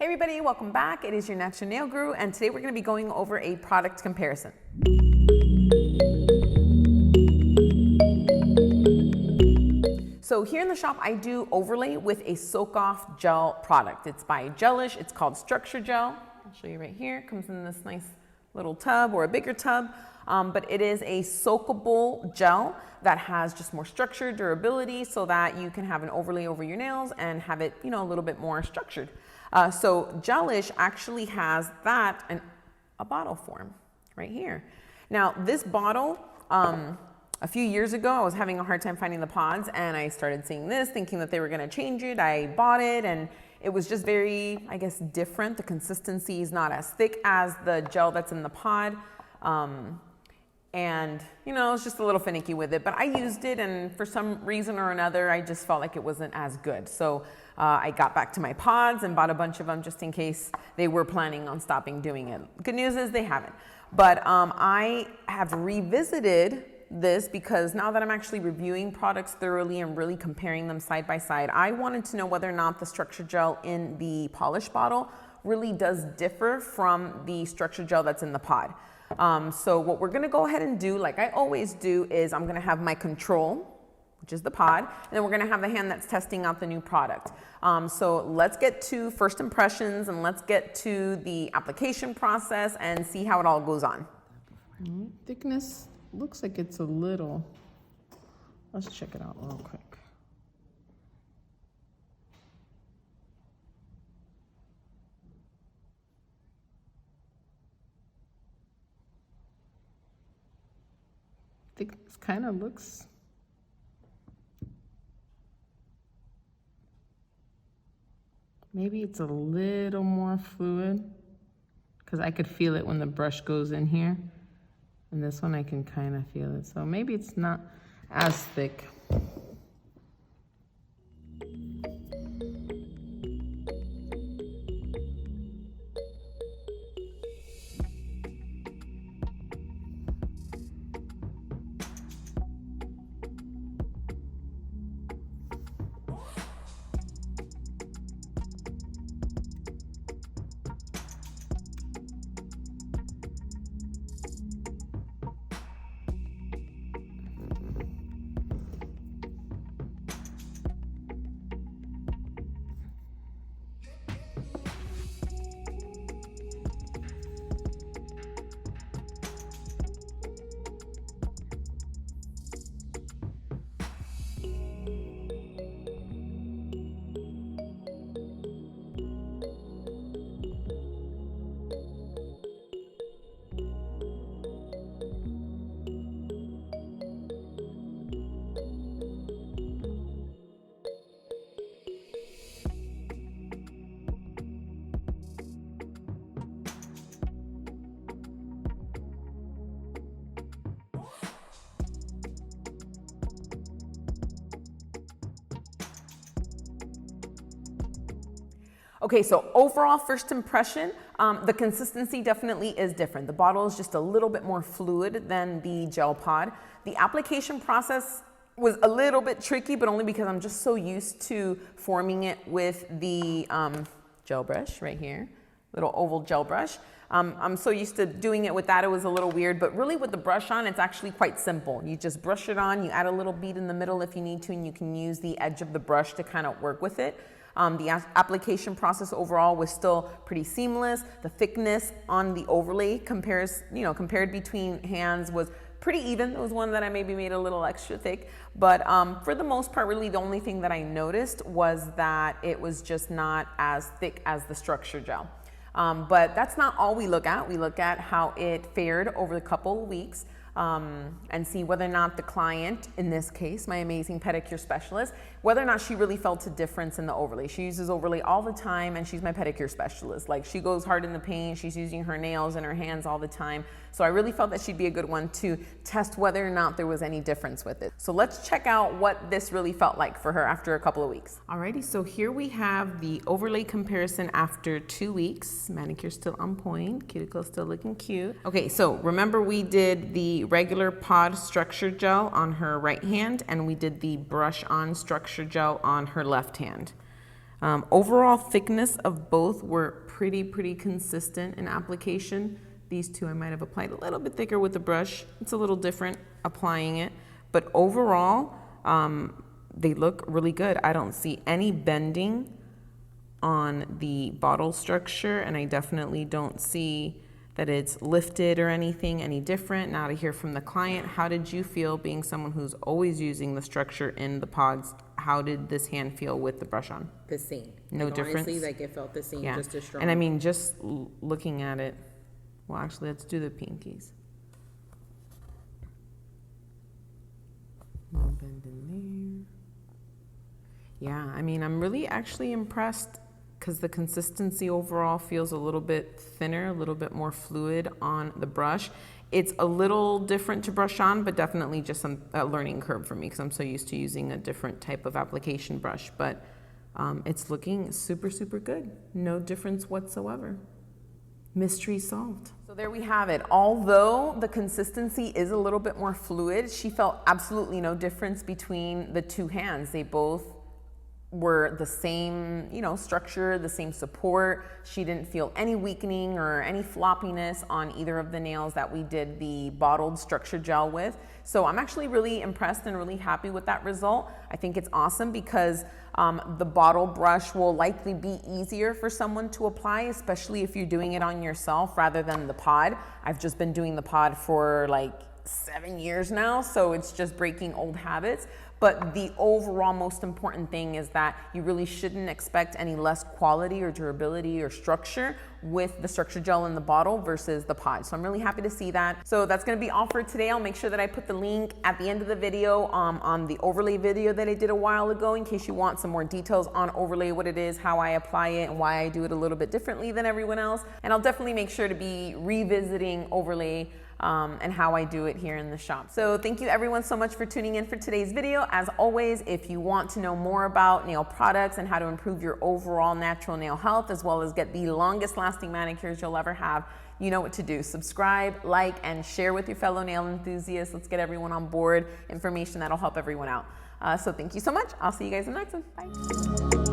Hey everybody, welcome back. It is your Natural Nail Guru, and today we're going to be going over a product comparison. So here in the shop, I do overlay with a soak-off gel product. It's by Gelish. It's called Structure Gel. I'll show you right here. It comes in this nice little tub or a bigger tub, but it is a soakable gel that has just more structure, durability, so that you can have an overlay over your nails and have it, a little bit more structured. So Gelish actually has that in a bottle form right here. Now this bottle, a few years ago, I was having a hard time finding the pods, and I started seeing this, thinking that they were going to change it. I bought it, and it was just very, different. The consistency is not as thick as the gel that's in the pod. And it's just a little finicky with it, but I used it, and for some reason or another, I just felt like it wasn't as good. So I got back to my pods and bought a bunch of them just in case they were planning on stopping doing it. Good news is they haven't. But I have revisited this because now that I'm actually reviewing products thoroughly and really comparing them side by side, I wanted to know whether or not the structure gel in the polish bottle really does differ from the structure gel that's in the pod. So what we're going to go ahead and do, like I always do, is I'm going to have my control, which is the pod, and then we're going to have the hand that's testing out the new product. So let's get to first impressions, and let's get to the application process and see how it all goes on. Thickness looks like it's a little, let's check it out real quick. Thickness kind of looks maybe it's a little more fluid because I could feel it when the brush goes in here, and this one I can kind of feel it, so maybe it's not as thick. Okay, so overall first impression, the consistency definitely is different. The bottle is just a little bit more fluid than the gel pod. The application process was a little bit tricky, but only because I'm just so used to forming it with the gel brush right here, little oval gel brush. I'm so used to doing it with that, it was a little weird, but really with the brush on, it's actually quite simple. You just brush it on, you add a little bead in the middle if you need to, and you can use the edge of the brush to kind of work with it. The application process overall was still pretty seamless. The thickness on the overlay compared between hands was pretty even. There was one that I maybe made a little extra thick, but for the most part, really the only thing that I noticed was that it was just not as thick as the structure gel. But that's not all we look at. We look at how it fared over the couple of weeks. And see whether or not the client, in this case, my amazing pedicure specialist, whether or not she really felt a difference in the overlay. She uses overlay all the time, and she's my pedicure specialist. Like, she goes hard in the paint, she's using her nails and her hands all the time. So I really felt that she'd be a good one to test whether or not there was any difference with it. So let's check out what this really felt like for her after a couple of weeks. Alrighty, so here we have the overlay comparison after 2 weeks. Manicure still on point, cuticle still looking cute. Okay, so remember we did the regular pod structure gel on her right hand, and we did the brush on structure gel on her left hand. Overall thickness of both were pretty consistent in application. These two I might have applied a little bit thicker with the brush. It's a little different applying it, but overall, they look really good. I don't see any bending on the bottle structure, and I definitely don't see that it's lifted or anything any different. Now to hear from the client, how did you feel being someone who's always using the structure in the pods? How did this hand feel with the brush on? The same. No like, difference? Honestly, like it felt the same, Yeah. just as strong. And I mean, just looking at it, well, actually, let's do the pinkies. No bend in there. Yeah, I mean, I'm really actually impressed because the consistency overall feels a little bit thinner, a little bit more fluid on the brush. It's a little different to brush on, but definitely just a learning curve for me because I'm so used to using a different type of application brush. But it's looking super good. No difference whatsoever. Mystery solved. So there we have it. Although the consistency is a little bit more fluid, she felt absolutely no difference between the two hands. They both were the same, structure, the same support. She didn't feel any weakening or any floppiness on either of the nails that we did the bottled structure gel with. So I'm actually really impressed and really happy with that result. I think it's awesome because the bottle brush will likely be easier for someone to apply, especially if you're doing it on yourself rather than the pod. I've just been doing the pod for like 7 years now, so it's just breaking old habits. But the overall most important thing is that you really shouldn't expect any less quality or durability or structure with the structure gel in the bottle versus the pod. So I'm really happy to see that. So that's gonna be all for today. I'll make sure that I put the link at the end of the video on the overlay video that I did a while ago in case you want some more details on overlay, what it is, how I apply it, and why I do it a little bit differently than everyone else. And I'll definitely make sure to be revisiting overlay and how I do it here in the shop. So thank you everyone so much for tuning in for today's video. As always, if you want to know more about nail products and how to improve your overall natural nail health, as well as get the longest lasting manicures you'll ever have, you know what to do. Subscribe, like, and share with your fellow nail enthusiasts. Let's get everyone on board. Information that'll help everyone out. So thank you so much. I'll see you guys in the next one. Bye.